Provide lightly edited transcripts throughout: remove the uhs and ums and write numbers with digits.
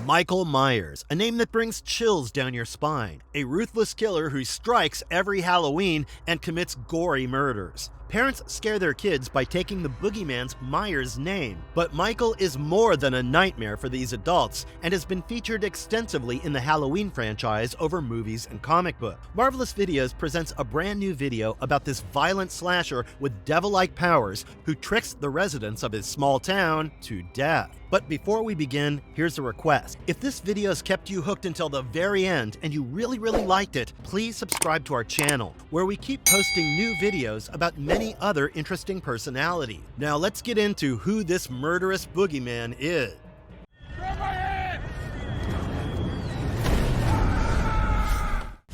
Michael Myers, a name that brings chills down your spine. A ruthless killer who strikes every Halloween and commits gory murders. Parents scare their kids by taking the boogeyman's Myers name, but Michael is more than a nightmare for these adults and has been featured extensively in the Halloween franchise over movies and comic books. Marvelous Videos presents a brand new video about this violent slasher with devil-like powers who tricks the residents of his small town to death. But before we begin, here's a request. If this video has kept you hooked until the very end and you really liked it, please subscribe to our channel, where we keep posting new videos about many other interesting personalities. Now let's get into who this murderous boogeyman is.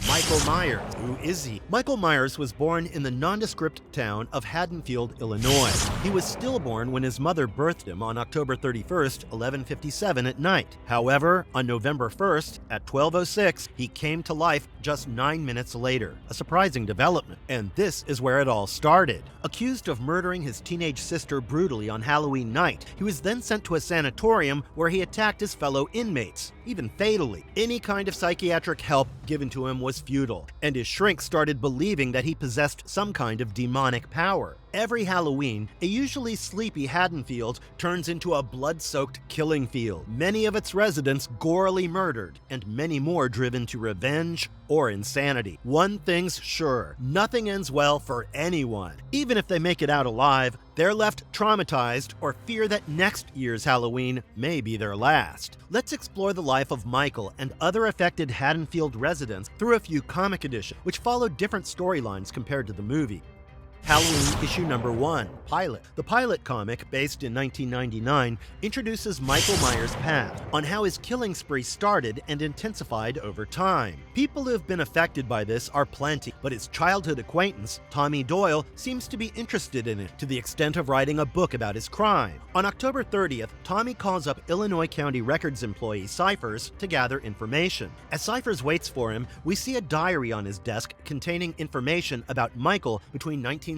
Michael Myers. Who is he? Michael Myers was born in the nondescript town of Haddonfield, Illinois. He was stillborn when his mother birthed him on October 31st, 1157 at night. However, on November 1st at 12:06, he came to life just 9 minutes later. A surprising development. And this is where it all started. Accused of murdering his teenage sister brutally on Halloween night, he was then sent to a sanatorium where he attacked his fellow inmates, even fatally. Any kind of psychiatric help given to him was futile, and his shrink started believing that he possessed some kind of demonic power. Every Halloween, a usually sleepy Haddonfield turns into a blood-soaked killing field, many of its residents gorily murdered, and many more driven to revenge or insanity. One thing's sure, nothing ends well for anyone. Even if they make it out alive, they're left traumatized or fear that next year's Halloween may be their last. Let's explore the life of Michael and other affected Haddonfield residents through a few comic editions, which follow different storylines compared to the movie. Halloween issue number 1, Pilot. The Pilot comic, based in 1999, introduces Michael Myers' path on how his killing spree started and intensified over time. People who have been affected by this are plenty, but his childhood acquaintance, Tommy Doyle, seems to be interested in it to the extent of writing a book about his crime. On October 30th, Tommy calls up Illinois County Records employee Cyphers to gather information. As Cyphers waits for him, we see a diary on his desk containing information about Michael between 1963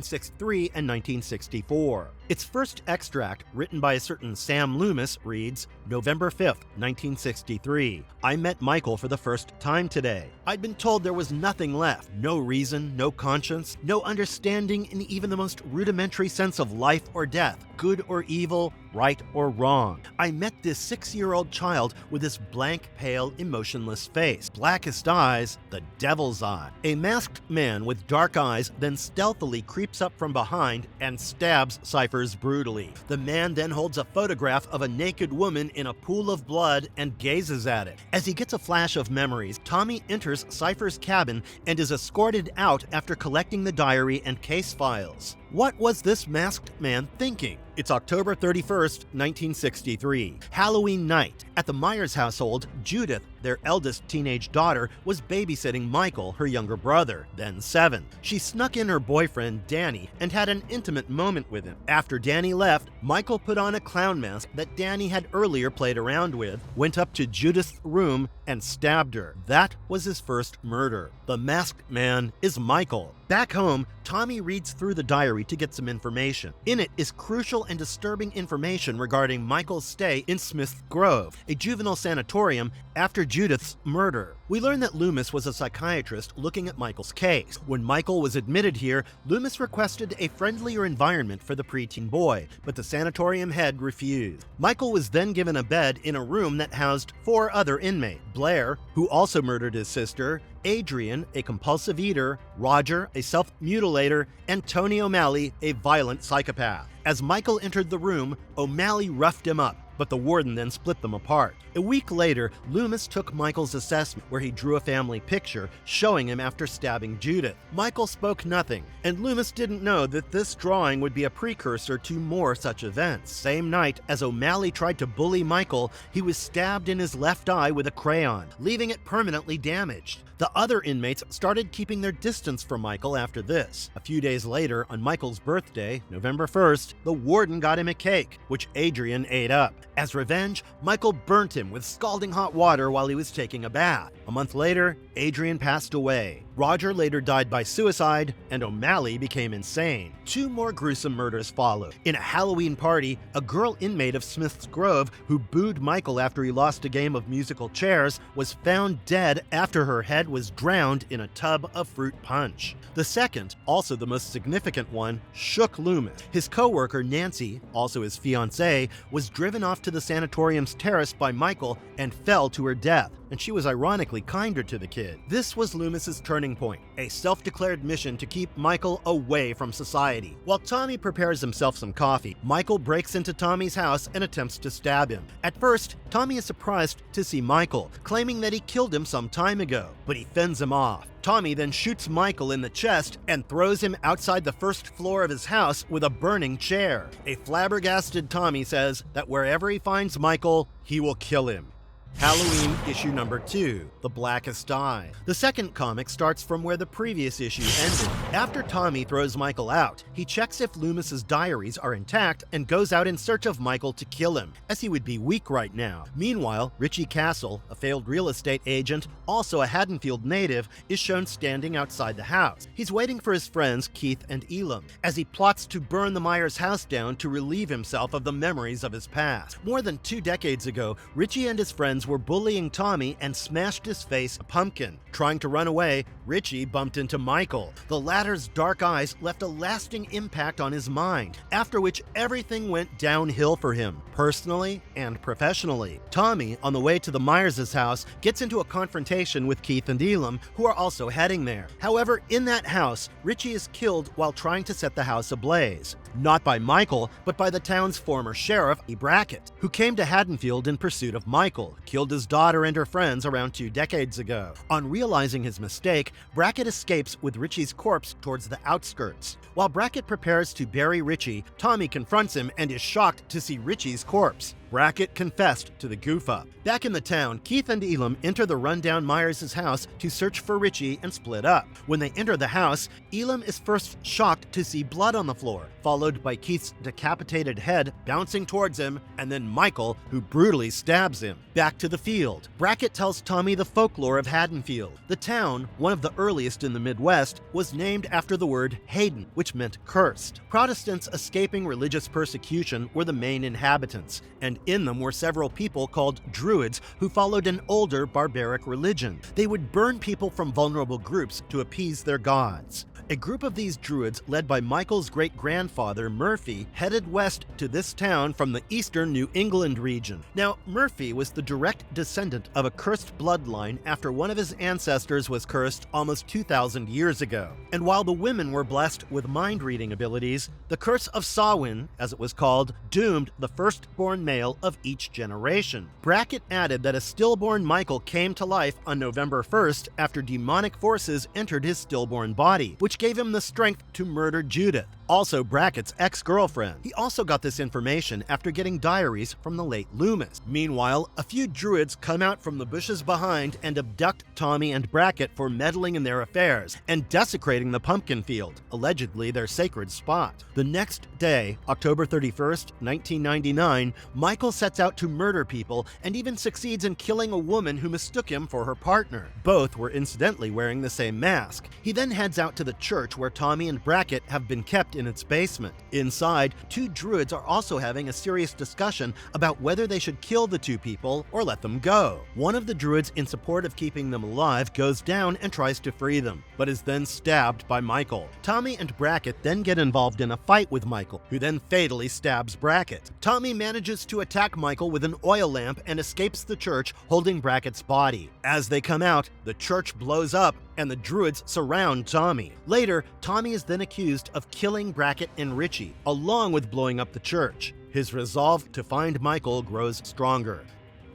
and 1964. Its first extract, written by a certain Sam Loomis, reads, November 5th, 1963. I met Michael for the first time today. I'd been told there was nothing left. No reason, no conscience, no understanding in even the most rudimentary sense of life or death, good or evil, right or wrong. I met this 6-year-old child with this blank, pale, emotionless face. Blackest eyes, the devil's eye. A masked man with dark eyes then stealthily creeps up from behind and stabs Cyphers brutally. The man then holds a photograph of a naked woman in a pool of blood and gazes at it. As he gets a flash of memories, Tommy enters Cyphers' cabin and is escorted out after collecting the diary and case files. What was this masked man thinking? It's October 31st, 1963, Halloween night. At the Myers household, Judith, their eldest teenage daughter, was babysitting Michael, her younger brother, then 7. She snuck in her boyfriend, Danny, and had an intimate moment with him. After Danny left, Michael put on a clown mask that Danny had earlier played around with, went up to Judith's room, and stabbed her. That was his first murder. The masked man is Michael. Back home, Tommy reads through the diary to get some information. In it is crucial and disturbing information regarding Michael's stay in Smith's Grove, a juvenile sanatorium, after Judith's murder. We learn that Loomis was a psychiatrist looking at Michael's case. When Michael was admitted here, Loomis requested a friendlier environment for the preteen boy, but the sanatorium head refused. Michael was then given a bed in a room that housed 4 other inmates: Blair, who also murdered his sister, Adrian, a compulsive eater, Roger, a self-mutilator, and Tony O'Malley, a violent psychopath. As Michael entered the room, O'Malley roughed him up, but the warden then split them apart. A week later, Loomis took Michael's assessment, where he drew a family picture showing him after stabbing Judith. Michael spoke nothing, and Loomis didn't know that this drawing would be a precursor to more such events. Same night, as O'Malley tried to bully Michael, he was stabbed in his left eye with a crayon, leaving it permanently damaged. The other inmates started keeping their distance from Michael after this. A few days later, on Michael's birthday, November 1st, the warden got him a cake, which Adrian ate up. As revenge, Michael burnt him with scalding hot water while he was taking a bath. A month later, Adrian passed away. Roger later died by suicide, and O'Malley became insane. 2 more gruesome murders followed. In a Halloween party, a girl inmate of Smith's Grove who booed Michael after he lost a game of musical chairs was found dead after her head was drowned in a tub of fruit punch. The second, also the most significant one, shook Loomis. His co-worker Nancy, also his fiancée, was driven off to the sanatorium's terrace by Michael and fell to her death, and she was ironically kinder to the kid. This was Loomis's turning point, a self-declared mission to keep Michael away from society. While Tommy prepares himself some coffee, Michael breaks into Tommy's house and attempts to stab him. At first, Tommy is surprised to see Michael, claiming that he killed him some time ago, but he fends him off. Tommy then shoots Michael in the chest and throws him outside the first floor of his house with a burning chair. A flabbergasted Tommy says that wherever he finds Michael, he will kill him. Halloween issue number 2, The Blackest Eye. The second comic starts from where the previous issue ended. After Tommy throws Michael out, he checks if Loomis's diaries are intact and goes out in search of Michael to kill him, as he would be weak right now. Meanwhile, Richie Castle, a failed real estate agent, also a Haddonfield native, is shown standing outside the house. He's waiting for his friends Keith and Elam, as he plots to burn the Myers house down to relieve himself of the memories of his past. More than 2 decades ago, Richie and his friends were bullying Tommy and smashed his face a pumpkin. Trying to run away, Richie bumped into Michael. The latter's dark eyes left a lasting impact on his mind, after which everything went downhill for him, personally and professionally. Tommy, on the way to the Myers' house, gets into a confrontation with Keith and Elam, who are also heading there. However, in that house, Richie is killed while trying to set the house ablaze. Not by Michael, but by the town's former sheriff, Brackett, who came to Haddonfield in pursuit of Michael, killed his daughter and her friends around 2 decades ago. On realizing his mistake, Brackett escapes with Richie's corpse towards the outskirts. While Brackett prepares to bury Richie, Tommy confronts him and is shocked to see Richie's corpse. Brackett confessed to the goof-up. Back in the town, Keith and Elam enter the rundown Myers' house to search for Richie and split up. When they enter the house, Elam is first shocked to see blood on the floor, followed by Keith's decapitated head bouncing towards him, and then Michael, who brutally stabs him. Back to the field, Brackett tells Tommy the folklore of Haddonfield. The town, one of the earliest in the Midwest, was named after the word Hayden, which meant cursed. Protestants escaping religious persecution were the main inhabitants, and in them were several people called Druids who followed an older barbaric religion. They would burn people from vulnerable groups to appease their gods. A group of these Druids, led by Michael's great-grandfather Murphy, headed west to this town from the eastern New England region. Now, Murphy was the direct descendant of a cursed bloodline after one of his ancestors was cursed almost 2,000 years ago. And while the women were blessed with mind-reading abilities, the curse of Samhain, as it was called, doomed the firstborn male of each generation. Brackett added that a stillborn Michael came to life on November 1st after demonic forces entered his stillborn body, which gave him the strength to murder Judith, also Brackett's ex-girlfriend. He also got this information after getting diaries from the late Loomis. Meanwhile, a few Druids come out from the bushes behind and abduct Tommy and Brackett for meddling in their affairs and desecrating the pumpkin field, allegedly their sacred spot. The next day, October 31st, 1999, Michael sets out to murder people and even succeeds in killing a woman who mistook him for her partner. Both were incidentally wearing the same mask. He then heads out to the church where Tommy and Brackett have been kept in its basement. Inside, 2 Druids are also having a serious discussion about whether they should kill the 2 people or let them go. One of the Druids, in support of keeping them alive, goes down and tries to free them, but is then stabbed by Michael. Tommy and Brackett then get involved in a fight with Michael, who then fatally stabs Brackett. Tommy manages to attack Michael with an oil lamp and escapes the church holding Brackett's body. As they come out, the church blows up and the Druids surround Tommy. Later, Tommy is then accused of killing Brackett and Richie, along with blowing up the church. His resolve to find Michael grows stronger.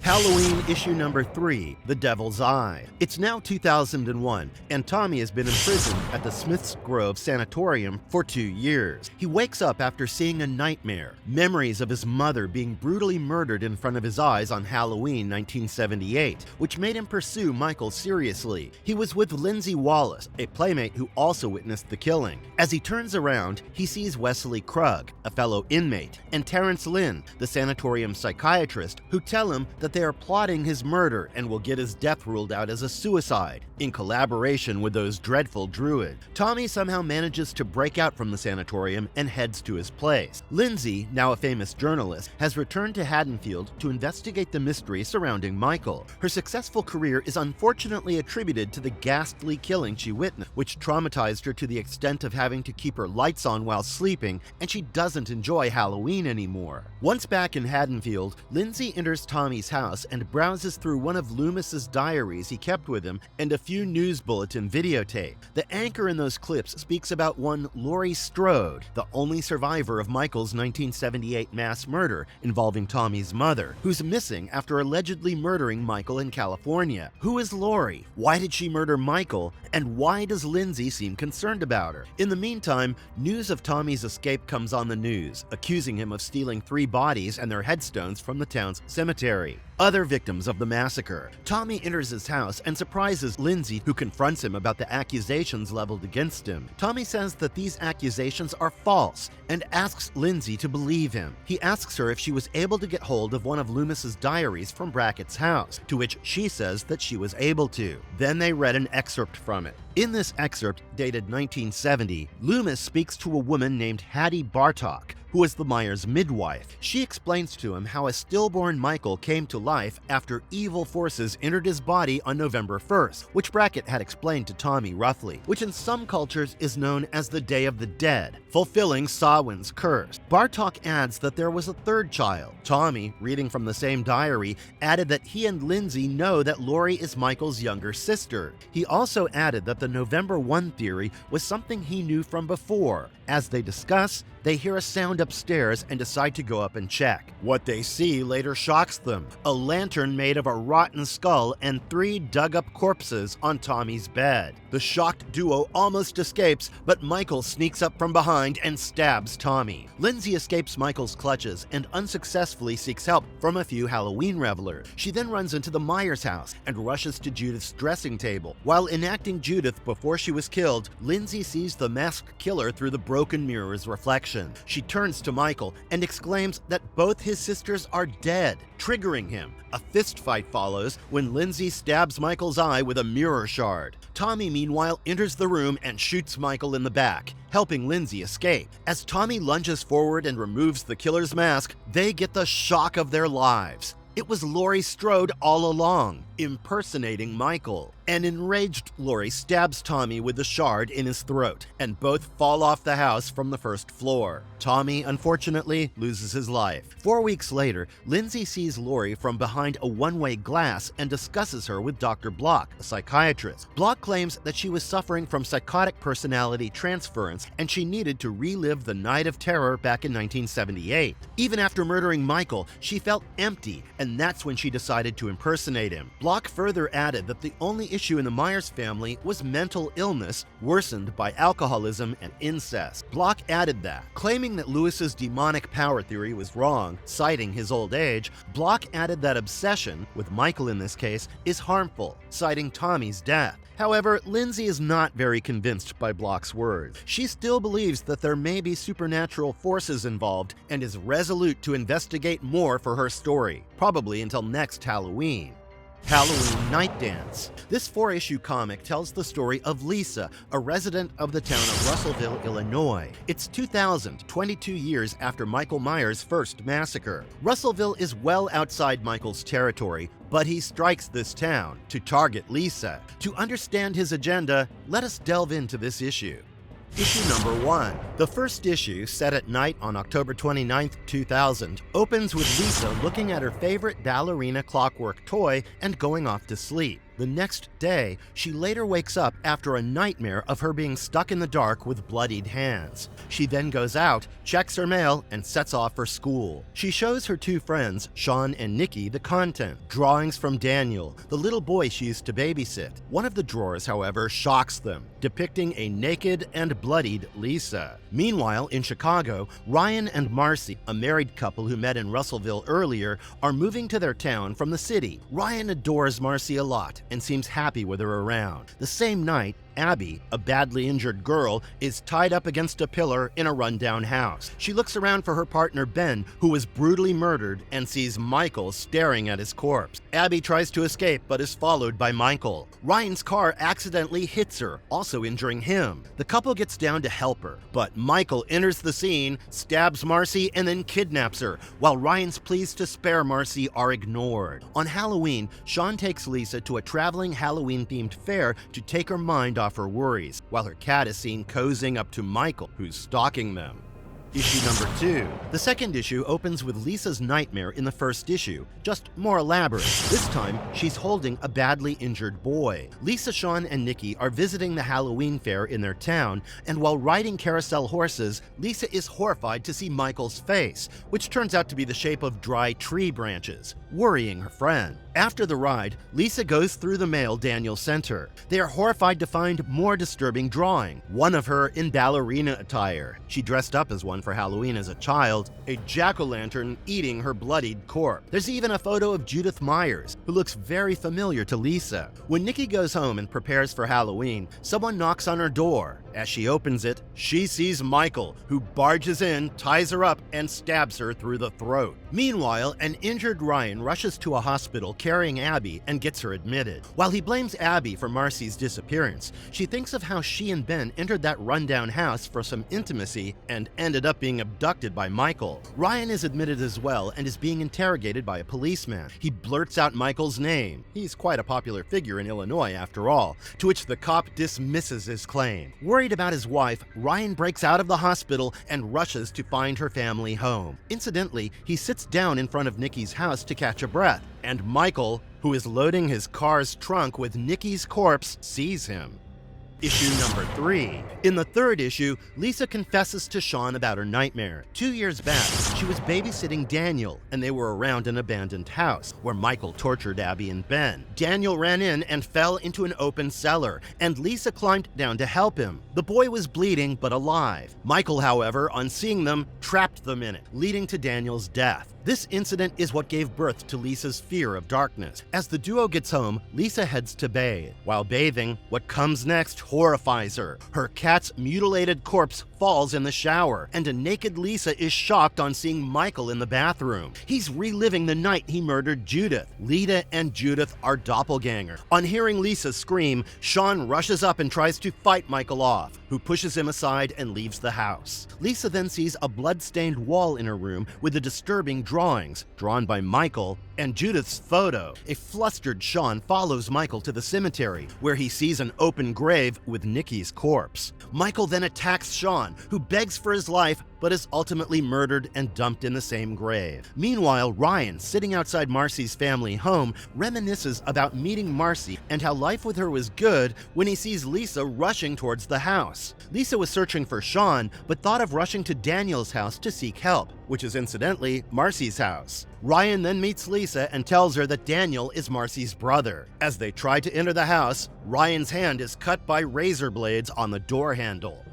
Halloween issue number 3, The Devil's Eye. It's now 2001, and Tommy has been imprisoned at the Smith's Grove Sanatorium for 2 years. He wakes up after seeing a nightmare, memories of his mother being brutally murdered in front of his eyes on Halloween 1978, which made him pursue Michael seriously. He was with Lindsay Wallace, a playmate who also witnessed the killing. As he turns around, he sees Wesley Krug, a fellow inmate, and Terrence Lynn, the sanatorium psychiatrist, who tell him that that they are plotting his murder and will get his death ruled out as a suicide, in collaboration with those dreadful druids. Tommy somehow manages to break out from the sanatorium and heads to his place. Lindsay, now a famous journalist, has returned to Haddonfield to investigate the mystery surrounding Michael. Her successful career is unfortunately attributed to the ghastly killing she witnessed, which traumatized her to the extent of having to keep her lights on while sleeping, and she doesn't enjoy Halloween anymore. Once back in Haddonfield, Lindsay enters Tommy's house and browses through one of Loomis's diaries he kept with him and a few news bulletin videotape. The anchor in those clips speaks about one Laurie Strode, the only survivor of Michael's 1978 mass murder involving Tommy's mother, who's missing after allegedly murdering Michael in California. Who is Laurie? Why did she murder Michael? And why does Lindsay seem concerned about her? In the meantime, news of Tommy's escape comes on the news, accusing him of stealing 3 bodies and their headstones from the town's cemetery. Other victims of the massacre. Tommy enters his house and surprises Lindsay, who confronts him about the accusations leveled against him. Tommy says that these accusations are false and asks Lindsay to believe him. He asks her if she was able to get hold of one of Loomis's diaries from Brackett's house, to which she says that she was able to. Then they read an excerpt from it. In this excerpt, dated 1970, Loomis speaks to a woman named Hattie Bartok, who was the Myers midwife. She explains to him how a stillborn Michael came to life after evil forces entered his body on November 1st, which Brackett had explained to Tommy roughly, which in some cultures is known as the Day of the Dead, fulfilling Samhain's curse. Bartok adds that there was a 3rd child. Tommy, reading from the same diary, added that he and Lindsay know that Laurie is Michael's younger sister. He also added that the November 1 theory was something he knew from before. As they discuss, they hear a sound upstairs and decide to go up and check. What they see later shocks them: a lantern made of a rotten skull and 3 dug-up corpses on Tommy's bed. The shocked duo almost escapes, but Michael sneaks up from behind and stabs Tommy. Lindsay escapes Michael's clutches and unsuccessfully seeks help from a few Halloween revelers. She then runs into the Myers house and rushes to Judith's dressing table. While enacting Judith before she was killed, Lindsay sees the masked killer through the broken mirror's reflection. She turns to Michael and exclaims that both his sisters are dead, triggering him. A fistfight follows when Lindsay stabs Michael's eye with a mirror shard. Tommy, meanwhile, enters the room and shoots Michael in the back, helping Lindsay escape. As Tommy lunges forward and removes the killer's mask, they get the shock of their lives. It was Laurie Strode all along, impersonating Michael. An enraged Laurie stabs Tommy with the shard in his throat, and both fall off the house from the 1st floor. Tommy, unfortunately, loses his life. 4 weeks later, Lindsay sees Laurie from behind a one-way glass and discusses her with Dr. Block, a psychiatrist. Block claims that she was suffering from psychotic personality transference, and she needed to relive the Night of Terror back in 1978. Even after murdering Michael, she felt empty, and that's when she decided to impersonate him. Block further added that the only issue in the Myers family was mental illness worsened by alcoholism and incest. Block added that, claiming that Lewis's demonic power theory was wrong, citing his old age. Block added that obsession, with Michael in this case, is harmful, citing Tommy's death. However, Lindsay is not very convinced by Block's words. She still believes that there may be supernatural forces involved and is resolute to investigate more for her story, probably until next Halloween. Halloween Night Dance. This 4-issue comic tells the story of Lisa, a resident of the town of Russellville, Illinois. It's 2000, 22 years after Michael Myers' first massacre. Russellville is well outside Michael's territory, but he strikes this town to target Lisa. To understand his agenda, let us delve into this issue. Issue number 1. The first issue, set at night on October 29, 2000, opens with Lisa looking at her favorite ballerina clockwork toy and going off to sleep. The next day, she later wakes up after a nightmare of her being stuck in the dark with bloodied hands. She then goes out, checks her mail, and sets off for school. She shows her 2 friends, Sean and Nikki, the content, drawings from Daniel, the little boy she used to babysit. One of the drawers, however, shocks them, depicting a naked and bloodied Lisa. Meanwhile, in Chicago, Ryan and Marcy, a married couple who met in Russellville earlier, are moving to their town from the city. Ryan adores Marcy a lot and seems happy with her around. The same night, Abby, a badly injured girl, is tied up against a pillar in a rundown house. She looks around for her partner Ben, who was brutally murdered, and sees Michael staring at his corpse. Abby tries to escape but is followed by Michael. Ryan's car accidentally hits her, also injuring him. The couple gets down to help her, but Michael enters the scene, stabs Marcy, and then kidnaps her, while Ryan's pleas to spare Marcy are ignored. On Halloween, Sean takes Lisa to a traveling Halloween-themed fair to take her mind off her worries, while her cat is seen cozying up to Michael, who's stalking them. Issue number 2. The second issue opens with Lisa's nightmare in the first issue, just more elaborate. This time, she's holding a badly injured boy. Lisa, Sean, and Nikki are visiting the Halloween fair in their town, and while riding carousel horses, Lisa is horrified to see Michael's face, which turns out to be the shape of dry tree branches, worrying her friend. After the ride, Lisa goes through the mail Daniel sent her. They are horrified to find more disturbing drawing, one of her in ballerina attire. She dressed up as one for Halloween as a child, a jack-o'-lantern eating her bloodied corpse. There's even a photo of Judith Myers, who looks very familiar to Lisa. When Nikki goes home and prepares for Halloween, someone knocks on her door. As she opens it, she sees Michael, who barges in, ties her up, and stabs her through the throat. Meanwhile, an injured Ryan rushes to a hospital carrying Abby and gets her admitted. While he blames Abby for Marcy's disappearance, she thinks of how she and Ben entered that rundown house for some intimacy and ended up being abducted by Michael. Ryan is admitted as well and is being interrogated by a policeman. He blurts out Michael's name. He's quite a popular figure in Illinois after all, to which the cop dismisses his claim. Worried about his wife, Ryan breaks out of the hospital and rushes to find her family home. Incidentally, he sits down in front of Nikki's house to catch a breath, and Michael, who is loading his car's trunk with Nikki's corpse, sees him. Issue number 3. In the third issue, Lisa confesses to Sean about her nightmare. 2 years back, she was babysitting Daniel, and they were around an abandoned house where Michael tortured Abby and Ben. Daniel ran in and fell into an open cellar, and Lisa climbed down to help him. The boy was bleeding but alive. Michael, however, on seeing them, trapped them in it, leading to Daniel's death. This incident is what gave birth to Lisa's fear of darkness. As the duo gets home, Lisa heads to bathe. While bathing, what comes next horrifies her. Her cat's mutilated corpse falls in the shower, and a naked Lisa is shocked on seeing Michael in the bathroom. He's reliving the night he murdered Judith. Lita and Judith are doppelganger. On hearing Lisa scream, Sean rushes up and tries to fight Michael off, who pushes him aside and leaves the house. Lisa then sees a blood-stained wall in her room with the disturbing drawings, drawn by Michael, and Judith's photo. A flustered Sean follows Michael to the cemetery, where he sees an open grave with Nikki's corpse. Michael then attacks Sean, who begs for his life but is ultimately murdered and dumped in the same grave. Meanwhile, Ryan, sitting outside Marcy's family home, reminisces about meeting Marcy and how life with her was good when he sees Lisa rushing towards the house. Lisa was searching for Sean, but thought of rushing to Daniel's house to seek help, which is incidentally Marcy's house. Ryan then meets Lisa and tells her that Daniel is Marcy's brother. As they try to enter the house, Ryan's hand is cut by razor blades on the door handle.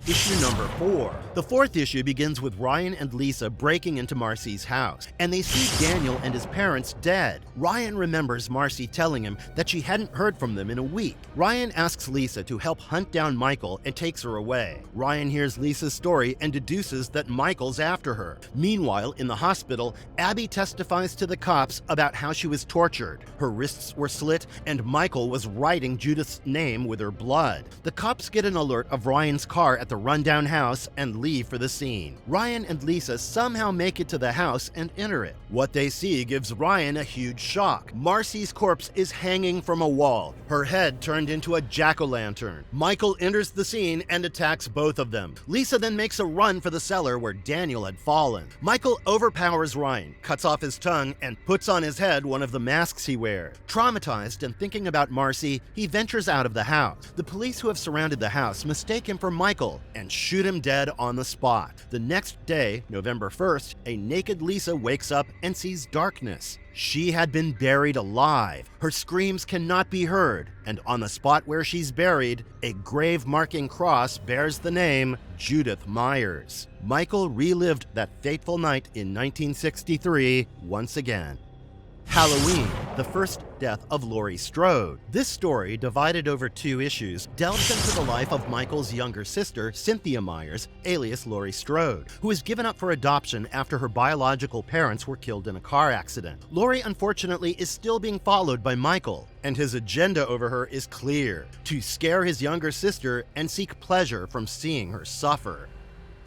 Issue number 4. The fourth issue begins with Ryan and Lisa breaking into Marcy's house, and they see Daniel and his parents dead. Ryan remembers Marcy telling him that she hadn't heard from them in a week. Ryan asks Lisa to help hunt down Michael and takes her away. Ryan hears Lisa's story and deduces that Michael's after her. Meanwhile, in the hospital, Abby testifies to the cops about how she was tortured. Her wrists were slit, and Michael was writing Judith's name with her blood. The cops get an alert of Ryan's car at the rundown house and leave for the scene. Ryan and Lisa somehow make it to the house and enter it. What they see gives Ryan a huge shock. Marcy's corpse is hanging from a wall, her head turned into a jack-o'-lantern. Michael enters the scene and attacks both of them. Lisa then makes a run for the cellar where Daniel had fallen. Michael overpowers Ryan, cuts off his tongue, and puts on his head one of the masks he wears. Traumatized and thinking about Marcy, he ventures out of the house. The police who have surrounded the house mistake him for Michael and shoot him dead on the spot. The next day, November 1st, a naked Lisa wakes up and sees darkness. She had been buried alive. Her screams cannot be heard, and on the spot where she's buried, a grave-marking cross bears the name Judith Myers. Michael relived that fateful night in 1963 once again. Halloween, the first death of Laurie Strode. This story, divided over 2 issues, delves into the life of Michael's younger sister, Cynthia Myers, alias Laurie Strode, who was given up for adoption after her biological parents were killed in a car accident. Laurie, unfortunately, is still being followed by Michael, and his agenda over her is clear: to scare his younger sister and seek pleasure from seeing her suffer.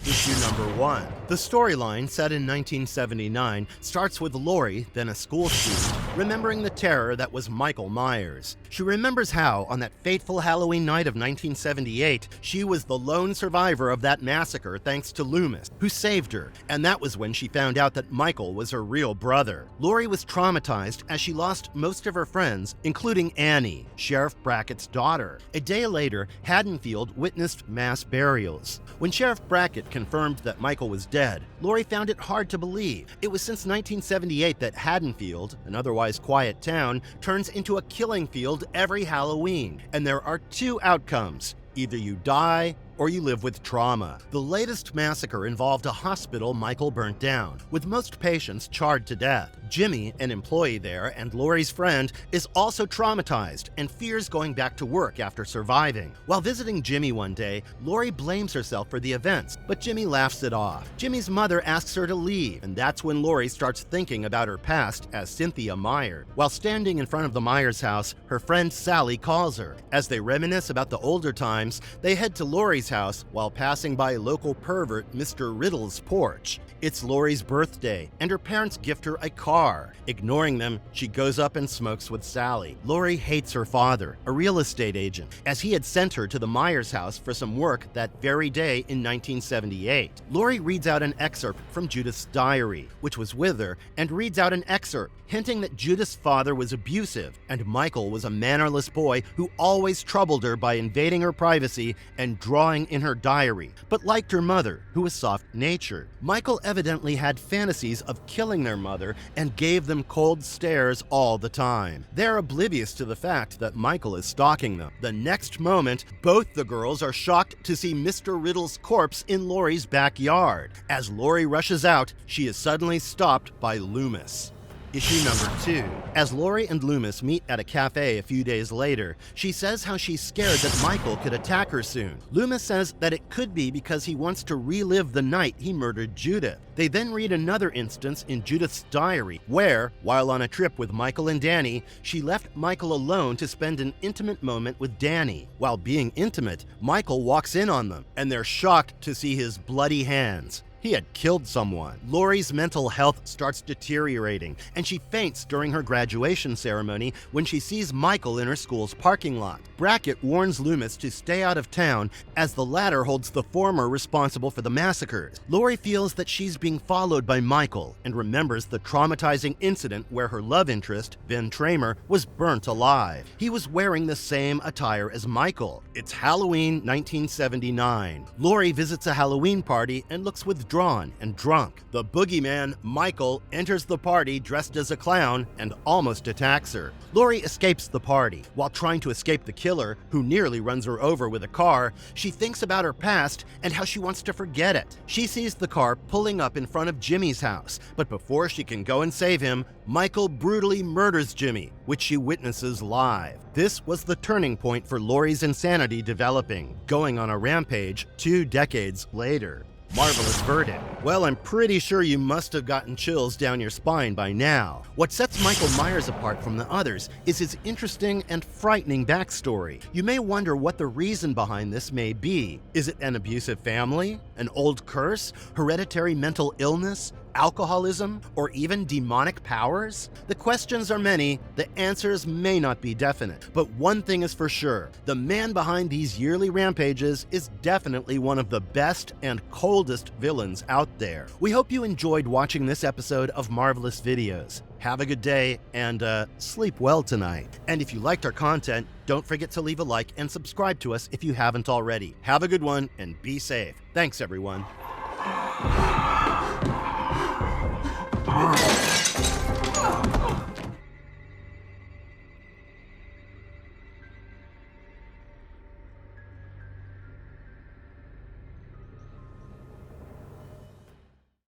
Issue number 1. The storyline, set in 1979, starts with Laurie, then a school student, remembering the terror that was Michael Myers. She remembers how, on that fateful Halloween night of 1978, she was the lone survivor of that massacre thanks to Loomis, who saved her, and that was when she found out that Michael was her real brother. Laurie was traumatized as she lost most of her friends, including Annie, Sheriff Brackett's daughter. A day later, Haddonfield witnessed mass burials. When Sheriff Brackett confirmed that Michael was dead, Laurie found it hard to believe. It was since 1978 that Haddonfield, an otherwise quiet town, turns into a killing field every Halloween, and there are 2 outcomes: either you die or you live with trauma. The latest massacre involved a hospital Michael burnt down, with most patients charred to death. Jimmy, an employee there and Laurie's friend, is also traumatized and fears going back to work after surviving. While visiting Jimmy one day, Laurie blames herself for the events, but Jimmy laughs it off. Jimmy's mother asks her to leave, and that's when Laurie starts thinking about her past as Cynthia Myers. While standing in front of the Myers house, her friend Sally calls her. As they reminisce about the older times, they head to Laurie's house while passing by local pervert Mr. Riddle's porch. It's Laurie's birthday, and her parents gift her a car. Ignoring them, she goes up and smokes with Sally. Laurie hates her father, a real estate agent, as he had sent her to the Myers house for some work that very day in 1978. Laurie reads out an excerpt from Judith's diary, which was with her, and reads out an excerpt hinting that Judith's father was abusive and Michael was a mannerless boy who always troubled her by invading her privacy and drawing in her diary, but liked her mother, who was soft-natured. Michael evidently had fantasies of killing their mother and gave them cold stares all the time. They're oblivious to the fact that Michael is stalking them. The next moment, both the girls are shocked to see Mr. Riddle's corpse in Laurie's backyard. As Laurie rushes out, she is suddenly stopped by Loomis. Issue number 2. As Laurie and Loomis meet at a cafe a few days later, she says how she's scared that Michael could attack her soon. Loomis says that it could be because he wants to relive the night he murdered Judith. They then read another instance in Judith's diary where, while on a trip with Michael and Danny, she left Michael alone to spend an intimate moment with Danny. While being intimate, Michael walks in on them, and they're shocked to see his bloody hands. He had killed someone. Laurie's mental health starts deteriorating, and she faints during her graduation ceremony when she sees Michael in her school's parking lot. Brackett warns Loomis to stay out of town, as the latter holds the former responsible for the massacres. Laurie feels that she's being followed by Michael and remembers the traumatizing incident where her love interest, Ben Tramer, was burnt alive. He was wearing the same attire as Michael. It's Halloween 1979. Laurie visits a Halloween party and looks withdrawn and drunk. The boogeyman, Michael, enters the party dressed as a clown and almost attacks her. Laurie escapes the party. While trying to escape the killer, who nearly runs her over with a car, she thinks about her past and how she wants to forget it. She sees the car pulling up in front of Jimmy's house, but before she can go and save him, Michael brutally murders Jimmy, which she witnesses live. This was the turning point for Laurie's insanity developing, going on a rampage 2 decades later. Marvelous verdict. Well, I'm pretty sure you must have gotten chills down your spine by now. What sets Michael Myers apart from the others is his interesting and frightening backstory. You may wonder what the reason behind this may be. Is it an abusive family? An old curse? Hereditary mental illness? Alcoholism, or even demonic powers? The questions are many, the answers may not be definite. But one thing is for sure, the man behind these yearly rampages is definitely one of the best and coldest villains out there. We hope you enjoyed watching this episode of Marvelous Videos. Have a good day, and sleep well tonight. And if you liked our content, don't forget to leave a like and subscribe to us if you haven't already. Have a good one, and be safe. Thanks, everyone.